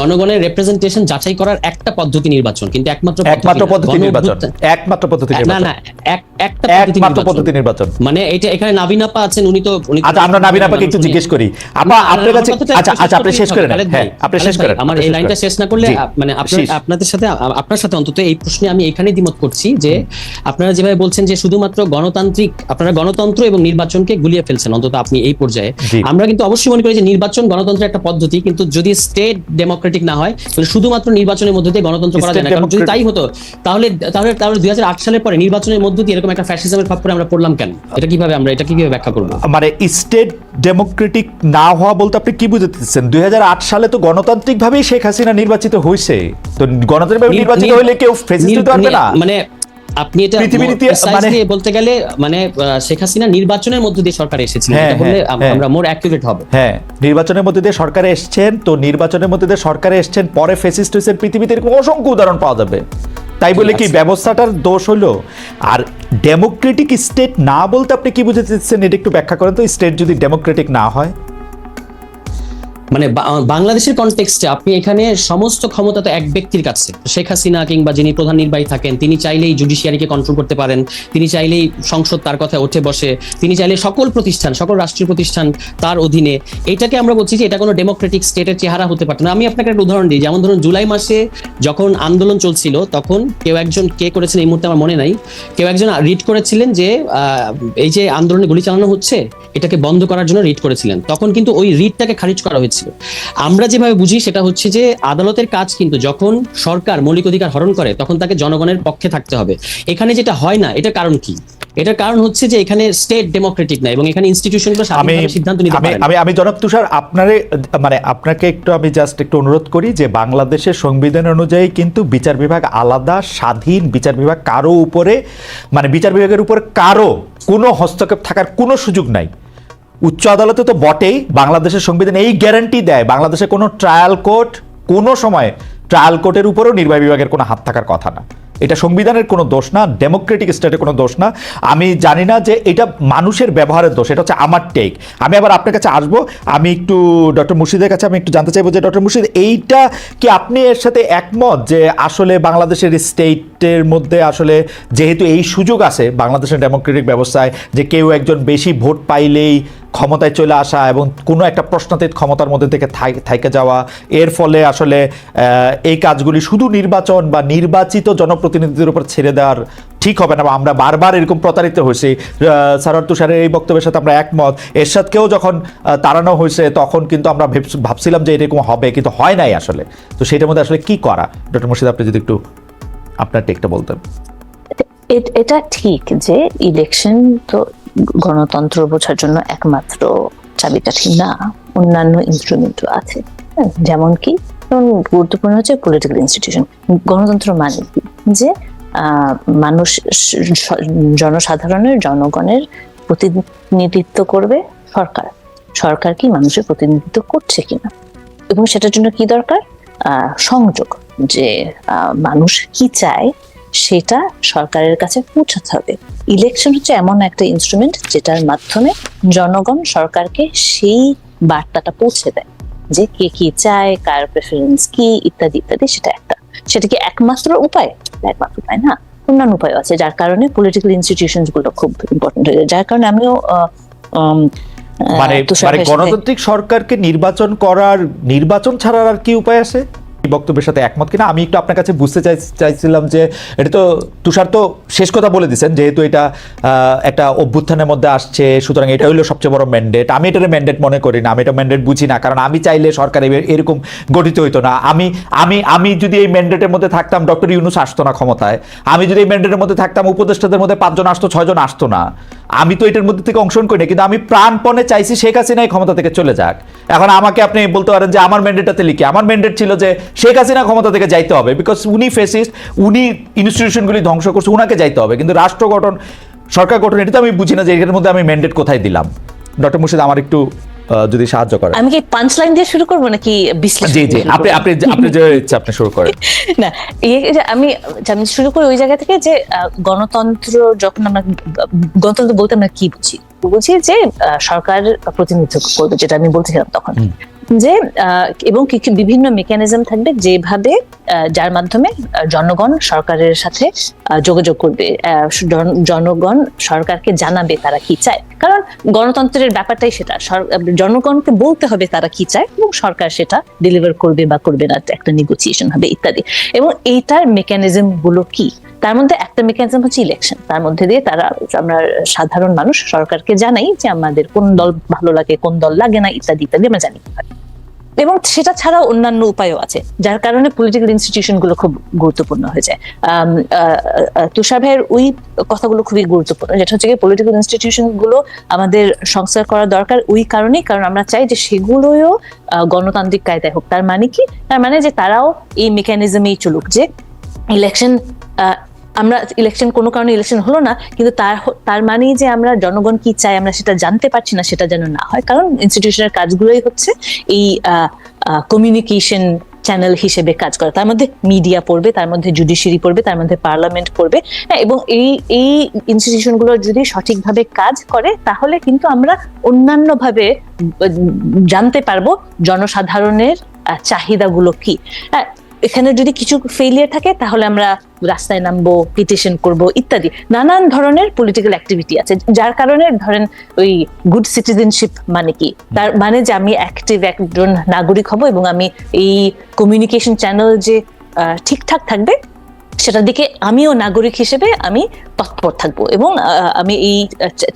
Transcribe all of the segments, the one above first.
জনগণের রিপ্রেজেন্টেশন যাচাই করার একটা পদ্ধতি নির্বাচন, কিন্তু একমাত্র পদ্ধতি নির্বাচন, একমাত্র পদ্ধতি না নির্বাচন, না একমাত্র পদ্ধতি নির্বাচন। মানে এটা এখানে নাবিন আপা আছেন, উনি তো আচ্ছা, আমরা নাবিন আপাকে একটু জিজ্ঞেস করি। আপনার কাছে আচ্ছা আপনি শেষ করেন। হ্যাঁ, আপনি শেষ করেন। আমার এই লাইনটা শেষ না করলে মানে আপনাদের সাথে আপনার সাথে অন্তত এই প্রশ্নে আমি এখানেই দ্বিমত করছি যে আপনারা যেভাবে বলছেন যে শুধুমাত্র গণতান্ত্রিক, আপনারা গণতন্ত্র এবং নির্বাচনকে গুলিয়ে ফেলছেন অন্তত আপনি এই পর্যায়ে। আমরা কিন্তু অবশ্যই মনে করি যে নির্বাচন গণতন্ত্রের একটা পদ্ধতি, কিন্তু যদি স্টেট ডেমোক্রেটিক না হয় তাহলে শুধুমাত্র নির্বাচনের মধ্যে দিয়ে গণতন্ত্র করা যায় না। কারণ যদি তাই হতো তাহলে 2008 সালের পরে নির্বাচনের মধ্যে দিয়ে এরকম একটা ফ্যাসিজমের খপ্পরে আমরা পড়লাম কেন? এটা কিভাবে ব্যাখ্যা করব? মানে স্টেট ডেমোক্রেটিক না হওয়া বলতে আপনি কি বুঝাচ্ছেন? 2008 সালে তো গণতান্ত্রিক ভাবেই শেখ হাসিনা নির্বাচিত হয়েছে। তো গণতান্ত্রিকভাবে নির্বাচিত হলে কেউ ফ্যাসিস্ট হতে পারবে না। মানে আপনি এটা বলতে গেলে মানে শেখ হাসিনা নির্বাচনের মধ্যে দিয়ে সরকারে এসেছিলেন, এটা বললে আমরা মোর অ্যাকুরেট হবে। হ্যাঁ, নির্বাচনের মধ্যে দিয়ে সরকারে এসেছেন, তো নির্বাচনের মধ্যে দিয়ে সরকারে এসেছেন, পরে ফ্যাসিস্ট হয়েছেন, পৃথিবীতে এরকম অসংখ্য উদাহরণ পাওয়া যাবে। তাই বলে কি ব্যবস্থাটার দোষ হলো? আর ডেমোক্রেটিক স্টেট না বলতে আপনি কি বুঝাতে চাচ্ছেন এটা একটু ব্যাখ্যা করেন তো। স্টেট যদি ডেমোক্রেটিক না হয়, মানে বাংলাদেশের কনটেক্সটে আপনি এখানে সমস্ত ক্ষমতা তো এক ব্যক্তির কাছে। শেখ হাসিনা কিংবা যিনি প্রধান নির্বাহী থাকেন তিনি চাইলেই জুডিশিয়ারিকে কন্ট্রোল করতে পারেন, তিনি চাইলেই সংসদ তার কথায় উঠে বসে, তিনি চাইলে সকল রাষ্ট্রীয় প্রতিষ্ঠান তার অধীনে। এটাকে আমরা বলছি যে এটা কোনো ডেমোক্রেটিক স্টেটের চেহারা হতে পারত না। আমি আপনাকে একটা উদাহরণ দিই, যেমন ধরুন জুলাই মাসে যখন আন্দোলন চলছিল তখন কে করেছেন এই মুহূর্তে আমার মনে নাই, কেউ একজন রিট করেছিলেন যে এই যে আন্দোলনে গুলি চালানো হচ্ছে এটাকে বন্ধ করার জন্য রিট করেছিলেন। তখন কিন্তু ওই রিটটাকে খারিজ করা হয়েছে। আমরা যেভাবে বুঝি সেটা হচ্ছে যে আদালতের কাজ কিন্তু যখন সরকার মৌলিক অধিকার হরণ করে তখন তাকে জনগণের পক্ষে থাকতে হবে। এখানে যেটা হয় না, এটার কারণ কি? এটার কারণ হচ্ছে যে এখানে স্টেট ডেমোক্রেটিক না এবং এখানে ইনস্টিটিউশনগুলো স্বাধীনভাবে সিদ্ধান্ত নিতে পারে না। আমি জনাব তুষার আপনাকে একটু আমি জাস্ট একটু অনুরোধ করি যে বাংলাদেশের সংবিধান অনুযায়ী কিন্তু বিচার বিভাগ আলাদা, স্বাধীন বিচার বিভাগ, কারো উপরে মানে বিচার বিভাগের উপর কারো কোনো হস্তক্ষেপ থাকার কোনো সুযোগ নাই। উচ্চ আদালতে তো বটেই, বাংলাদেশের সংবিধান এই গ্যারান্টি দেয় বাংলাদেশে কোনো ট্রায়াল কোর্ট, কোনো সময় ট্রায়াল কোর্টের উপরেও নির্বাহী বিভাগের কোনো হাত থাকার কথা না। এটা সংবিধানের কোনো দোষ না, ডেমোক্রেটিক স্টেটের কোনো দোষ না। আমি জানি না যে এটা মানুষের ব্যবহারের দোষ, এটা হচ্ছে আমার টেক। আমি আবার আপনার কাছে আসবো, আমি একটু ডক্টর মুর্শিদের কাছে আমি একটু জানতে চাইবো যে ডক্টর মুর্শিদ, এইটা কি আপনি এর সাথে একমত যে আসলে বাংলাদেশের স্টেটের মধ্যে আসলে যেহেতু এই সুযোগ আছে বাংলাদেশের ডেমোক্রেটিক ব্যবস্থায় যে কেউ একজন বেশি ভোট পাইলেই ক্ষমতায় চলে আসা এবং কোনো একটা প্রশ্নাতীত ক্ষমতার মধ্যে থেকে থাইকে যাওয়া, এর ফলে আসলে এই কাজগুলি শুধু নির্বাচন বা নির্বাচিত জনপ্রতিনিধিদের উপর ছেড়ে দেওয়ার ঠিক হবে না, বা আমরা বারবার এরকম প্রতারিত হয়েছি। সারোয়ার তুষারের এই বক্তব্যের সাথে আমরা একমত। এরশাদকেও যখন তাড়ানো হয়েছে তখন কিন্তু আমরা ভাবছিলাম যে এরকম হবে, কিন্তু হয় নাই আসলে। তো সেটার মধ্যে আসলে কি করা, ডক্টর মুর্শিদ আপনি যদি একটু আপনার টেকটা বলতেন। এটা ঠিক যে ইলেকশন তো গণতন্ত্র বোঝার জন্য একমাত্র চাবিকাঠি না, অন্যান্য ইনস্ট্রুমেন্টও আছে। যেমন কি গুরুত্বপূর্ণ হচ্ছে পলিটিক্যাল ইনস্টিটিউশন। গণতন্ত্র মানে কি? যে মানুষ, জনগণের প্রতিনিধিত্ব করবে সরকার কি মানুষের প্রতিনিধিত্ব করছে কিনা, এবং সেটার জন্য কি দরকার? সংযোগ, যে মানুষ কি চায় সেটা সরকারের কাছে পৌঁছাতে হবে। ইলেকশন হচ্ছে এমন একটা ইনস্ট্রুমেন্ট যেটার মাধ্যমে জনগণ সরকারকে সেই বার্তাটা পৌঁছে দেয় যে কে কি চায়, কার প্রেফারেন্স কি, ইত্যাদি ইত্যাদি। সেটা কি একমাত্র উপায় না, অন্যান্য উপায় আছে, যার কারণে পলিটিক্যাল ইনস্টিটিউশনস গুলো খুব ইম্পর্টেন্ট হয়ে যায়। যার কারণে আমিও মানে গণতান্ত্রিক সরকারকে নির্বাচন ছাড়ার আর কি উপায় আছে? বক্তব্যের সাথে একমত কিনা আমি একটু আপনার কাছে বুঝতে চাইছিলাম যে এটা তো তুষার তো শেষ কথা বলে দিচ্ছেন, যেহেতু এটা একটা অভ্যুত্থানের মধ্যে আসছে, সুতরাং এটা হলো সবচেয়ে বড় ম্যান্ডেট। আমি এটার ম্যান্ডেট মনে করি না, আমি এটা ম্যান্ডেট বুঝি না, কারণ আমি চাইলে সরকার এরকম গঠিত হইতো না। আমি যদি এই ম্যান্ডেটের মধ্যে থাকতাম ডক্টর ইউনূস আসতো না ক্ষমতায়। আমি যদি এই ম্যান্ডেটের মধ্যে থাকতাম উপদেষ্টাদের মধ্যে 5 জন আসতো, 6 জন আসতো না। আমি তো এটার মধ্যে থেকে অংশগ্রহণ করি না, কিন্তু আমি প্রাণপণে চাইছি শেখ হাসিনাই ক্ষমতা থেকে চলে যাক। এখন আমাকে আপনি বলতে পারেন যে আমার ম্যান্ডেটটাতে লিখে, আমার ম্যান্ডেট ছিল যে শেখ হাসিনা ক্ষমতা থেকে যাইতে হবে, বিকজ উনি ফেসিস্ট, উনি ইনস্টিটিউশনগুলি ধ্বংস করছে, উনাকে যাইতে হবে। কিন্তু রাষ্ট্র গঠন, সরকার গঠন, এটা তো আমি বুঝি না যে এর মধ্যে আমি ম্যান্ডেট কোথায় দিলাম। ডক্টর মুর্শিদ আমার একটু যদি সাহায্য করেন। আমি কি পাঁচ লাইন দিয়ে শুরু করবো নাকি বিশ্লেষণ? জি জি, আপনি যে ইচ্ছা আপনি শুরু করেন। না, আমি শুরু করি ওই জায়গা থেকে যে গণতন্ত্র, যখন আমরা গণতন্ত্র বলতে আমরা কি বুঝি যে সরকার প্রতিনিধিত্ব করবে, যেটা আমি বলছিলাম তখন। যে এবং বিভিন্ন মেকানিজম থাকবে যেভাবে যার মাধ্যমে জনগণ সরকারের সাথে যোগাযোগ করবে, জনগণ সরকারকে জানাবে তারা কি চায়, কারণ গণতন্ত্রের ব্যাপারটাই সেটা, জনগণকে বলতে হবে তারা কি চায় এবং সরকার সেটা ডেলিভার করবে বা করবে না, একটা নেগোসিয়েশন হবে ইত্যাদি। এবং এইটার মেকানিজম গুলো কি, তার মধ্যে একটা মেকানিজম হচ্ছে ইলেকশন, তার মধ্যে দিয়ে আমরা সাধারণ মানুষ সরকারকে জানাই যে আমাদের কোন দল ভালো লাগে কোন দল লাগে না ইত্যাদি ইত্যাদি আমরা জানি। এবং সেটা ছাড়াও অন্যান্য উপায়ও আছে, যার কারণে পলিটিক্যাল ইনস্টিটিউশন গুলো খুব গুরুত্বপূর্ণ হয়ে যায়। তুষার ভাইয়ের ওই কথাগুলো খুবই গুরুত্বপূর্ণ, যেটা হচ্ছে পলিটিক্যাল ইনস্টিটিউশন গুলো আমাদের সংস্কার করা দরকার ওই কারণেই, কারণ আমরা চাই যে সেগুলোও গণতান্ত্রিক কায়দায় হোক। তার মানে কি, তার মানে যে তারাও এই মেকানিজমেই চলুক, যে ইলেকশন আমরা ইলেকশন কোনো কারণে ইলেকশন হলো না, কিন্তু তার মানেই যে আমরা জনগণ কি চাই আমরা সেটা জানতে পারছি না, সেটা যেন না হয়। কারণ ইনস্টিটিউশনের কাজগুলোই হচ্ছে এই কমিউনিকেশন চ্যানেল হিসেবে কাজ করে, তার মধ্যে মিডিয়া পড়বে, তার মধ্যে জুডিশিয়ারি পড়বে, তার মধ্যে পার্লামেন্ট পড়বে, হ্যাঁ। এবং এই ইনস্টিটিউশনগুলো যদি সঠিকভাবে কাজ করে তাহলে কিন্তু আমরা অন্যান্য ভাবে জানতে পারবো জনসাধারণের চাহিদাগুলো কি। এখানে যদি কিছু ফেলিয়ার থাকে তাহলে আমরা রাস্তায় নামবো, পিটিশন করব ইত্যাদি নানান ধরনের পলিটিক্যাল অ্যাক্টিভিটি আছে, যার কারণে ধরেন ওই গুড সিটিজেনশিপ মানে কি, তার মানে যে আমি অ্যাক্টিভ একজন নাগরিক হব এবং আমি এই কমিউনিকেশন চ্যানেল যে ঠিকঠাক থাকবে সেটার দিকে আমিও নাগরিক হিসেবে আমি তৎপর থাকবো এবং আমি এই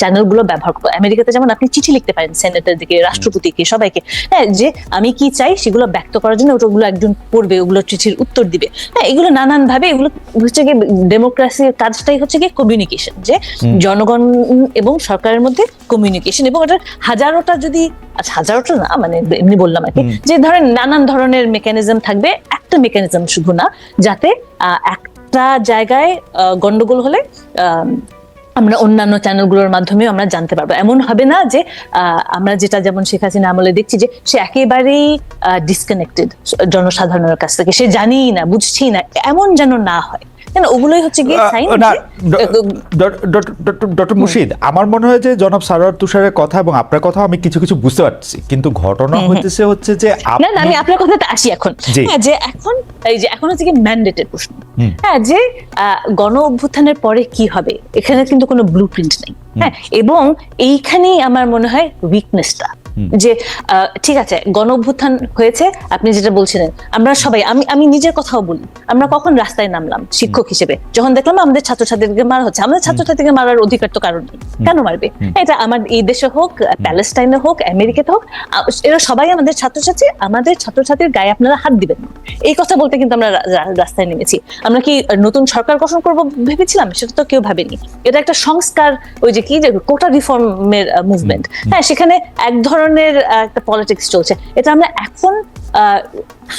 চ্যানেলগুলো ব্যবহার করবো। আমেরিকাতে যেমন আপনি চিঠি লিখতে পারেন সেনেটের দিকে, রাষ্ট্রপতিকে, সবাইকে, হ্যাঁ, যে আমি কি চাই সেগুলো ব্যক্ত করার জন্য ওগুলো একজন পড়বে, ওগুলো চিঠির উত্তর দিবে, হ্যাঁ। এগুলো নানান ভাবে, এগুলো হচ্ছে গিয়ে ডেমোক্রেসির কাজটাই হচ্ছে গিয়ে কমিউনিকেশন, যে জনগণ এবং সরকারের মধ্যে কমিউনিকেশন। এবং এটা হাজারোটা যদি, আচ্ছা হাজারোটা না, মানে এমনি বললাম আর কি, যে ধরেন নানান ধরনের মেকানিজম থাকবে, একটা মেকানিজম শুধু না, যাতে একটা জায়গায় গন্ডগোল হলে আমরা অন্যান্য চ্যানেলগুলোর মাধ্যমে আমরা জানতে পারবো। এমন হবে না যে আমরা যেটা যেমন শেখ হাসিনা আমলে দেখছি যে সে একেবারেই ডিসকানেক্টেড জনসাধারণের কাছ থেকে, সে জানিই না, বুঝছি না, এমন যেন না হয়। ওগুলোই হচ্ছে গিয়ে সাইন। ডক্টর মুর্শিদ, আমার মনে হয় যে জনাব সারোয়ার তুষারের কথা এবং আপনার কথা আমি কিছু কিছু বুঝতে পারছি, কিন্তু ঘটনা হচ্ছে যে না আমি আপনার কথাতে আসি এখন, হ্যাঁ, যে এখন এই যে এখন হচ্ছে কি ম্যান্ডেটের প্রশ্ন, হ্যাঁ, যে গণ অভ্যুত্থানের পরে কি হবে, এখানে কিন্তু কোনো ব্লুপ্রিন্ট নেই, হ্যাঁ। এবং এইখানেই আমার মনে হয় উইকনেসটা, যে ঠিক আছে গণ অভ্যুত্থান হয়েছে, আপনি যেটা বলছিলেন, আমরা সবাই, আমি নিজের কথাও বলি, আমরা কখন রাস্তায় নামলাম শিক্ষক হিসেবে, যখন দেখলাম আমাদের ছাত্রছাত্রীদেরকে মারা হচ্ছে। আমাদের ছাত্রছাত্রীকে মারার অধিকার তো কারণ নেই, কেন মারবে? এটা আমার এই দেশে হোক, প্যালেস্টাইনে হোক, আমেরিকাতে হোক, এরা সবাই আমাদের ছাত্রছাত্রী, আমাদের ছাত্রছাত্রীর গায়ে আপনারা হাত দিবেন না, এই কথা বলতে কিন্তু আমরা রাস্তায় নেমেছি। আমরা কি নতুন সরকার গঠন করবো ভেবেছিলাম? সেটা তো কেউ ভাবেনি। এটা একটা সংস্কার, ওই যে কি যে কোটা রিফর্মের মুভমেন্ট, হ্যাঁ, সেখানে এক ধরনের একটা পলিটিক্স চলছে। এটা আমরা এখন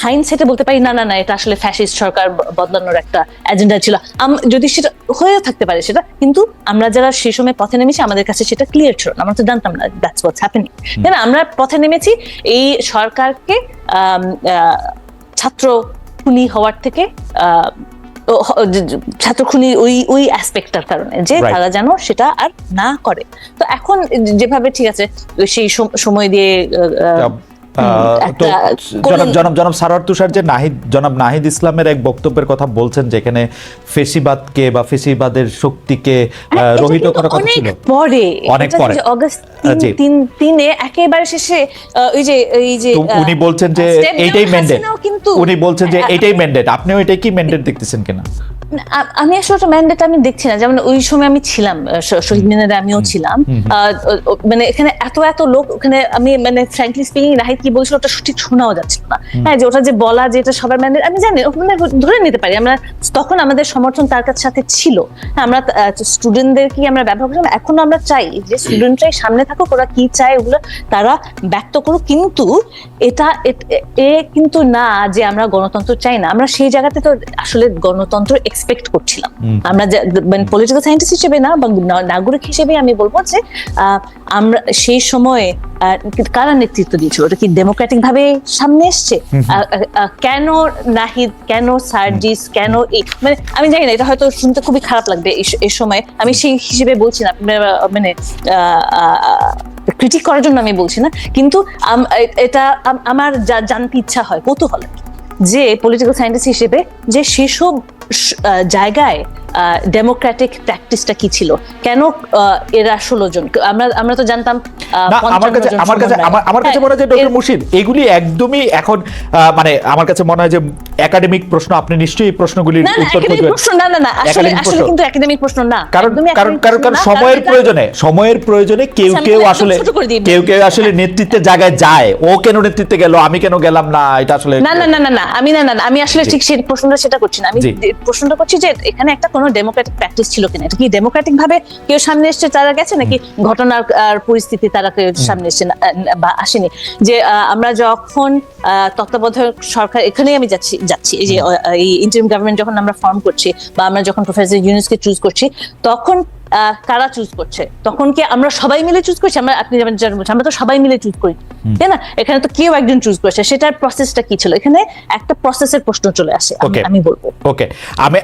হাইন্ডসাইটে বলতে পারি না না না এটা আসলে ফ্যাসিস্ট সরকার বদলানোর একটা এজেন্ডা ছিল, যদি সেটা হয়ে থাকতে পারে সেটা, কিন্তু আমরা যারা সেই সময় পথে নেমেছি আমাদের কাছে সেটা ক্লিয়ার ছিল না, আমরা তো জানতাম না দ্যাটস হোয়াটস হ্যাপেনিং। কেন আমরা পথে নেমেছি এই সরকারকে ছাত্র খুনি হওয়ার থেকে ছাত্র খুনি ওই অ্যাসপেক্টটার কারণে, যে তারা যেন সেটা আর না করে। তো এখন যেভাবে ঠিক আছে সেই সময় দিয়ে জনাব সারোয়ার তুষার যে জনাব নাহিদ ইসলামের এক বক্তব্যের কথা বলছেন, যেখানে ফেসিবাদকে বা ফেসিবাদের শক্তিকে রহিত করার কথা ছিল অনেক পরে, অগাস্ট 3 একেবারে শেষে এই যে উনি বলছেন যে এইটাই ম্যান্ডেট, উনি বলছেন যে এইটাই ম্যান্ডেট, আপনিও এটাই কি ম্যান্ডেট দেখতেছেন কিনা? আমি আসলে ওটা ম্যান্ডেট আমি দেখছি না, যেমন ওই সময় আমি ছিলাম শহীদ মিনারে, আমিও ছিলাম, মানে এখানে এত লোক, ওখানে আমি মানে ফ্র্যাঙ্কলি স্পিকিং নাহিদ কি বলছিল ওটা ঠিক শোনাও যাচ্ছিল না, হ্যাঁ, যে ওটা যে বলা যে এটা সবার ম্যান্ডেট আমি জানি, ওখানে ধরে নিতে পারি আমরা, তখন আমাদের সমর্থন তার কাছে সাথে ছিল, হ্যাঁ, আমরা স্টুডেন্টদের কি আমরা ব্যবহার করলাম, এখনো আমরা চাই যে স্টুডেন্টরাই সামনে থাকুক, ওরা কি চায় ওগুলো তারা ব্যক্ত করুক, কিন্তু এটা কিন্তু না যে আমরা গণতন্ত্র চাই না, আমরা সেই জায়গাতে তো আসলে গণতন্ত্র এক্সপেক্ট করছিলাম। আমরা মানে পলিটিক্যাল সায়েন্টিস্ট হিসেবে না বা নাগরিক হিসেবে আমি বলবো যে আমরা সেই সময়ে কারা নেতৃত্ব দিয়েছিল, ওটা কি ডেমোক্রেটিক ভাবে সামনে এসছে? কেন নাহিদ, কেন সার্জিস, কেন মানে আমি জানি না, এটা হয়তো শুনতে খুবই খারাপ লাগবে এই সময়, আমি সেই হিসেবে বলছি না, মানে ক্রিটিক করার জন্য আমি বলছি না, কিন্তু এটা আমার জানতে ইচ্ছা হয়, কৌতূহল যে পলিটিক্যাল সায়েন্টিস্ট হিসেবে যে সেসব জায়গায় ডেমোক্রেটিক প্র্যাকটিসটা কি ছিল, কেন এরা 16 জন, আমরা তো জানতাম না, আমার কাছে মনে হয় যে ডক্টর মুর্শিদ এগুলি একদমই এখন মানে আমার কাছে মনে হয় যে একাডেমিক প্রশ্ন, আপনি নিশ্চয়ই এই প্রশ্নগুলির উত্তর খুঁজবেন। না আসলে কিন্তু একাডেমিক প্রশ্ন না, কারণ সময়ের প্রয়োজনে কেউ আসলে নেতৃত্বের জায়গায় যায়, ও কেন নেতৃত্বে গেল, আমি কেন গেলাম না, এটা আসলে আমি আসলে ঠিক সেই প্রশ্নটা সেটা করছি না, আমি প্রশ্নটা করছি যে এখানে একটা কোনো ডেমোক্রেটিক প্র্যাকটিস ছিল কিনা, এটা কি ডেমোক্রেটিক ভাবে কেউ সামনে এসেছে তারা গেছে, নাকি ঘটনার পরিস্থিতি তারা কেউ সামনে এসেছে বা আসেনি। যে আমরা যখন তত্ত্বাবধায়ক সরকার, এখানেই আমি যাচ্ছি এই যে এই ইন্টারিম গভর্নমেন্ট যখন আমরা ফর্ম করছি বা আমরা যখন প্রফেসর ইউনূসকে চুজ করছি, তখন কারা চুজ করছে? তখন কি আমরা সবাই মিলে চুজ করছি? আপনি যেমন বলছেন, আমরা তো সবাই মিলে চুজ করি, তাই না? এখানে তো কেউ একজন চুজ করছে, সেটার প্রসেসটা কি ছিল? এখানে একটা প্রসেসের প্রশ্ন চলে আসে, আমি বলবো। ওকে, আমি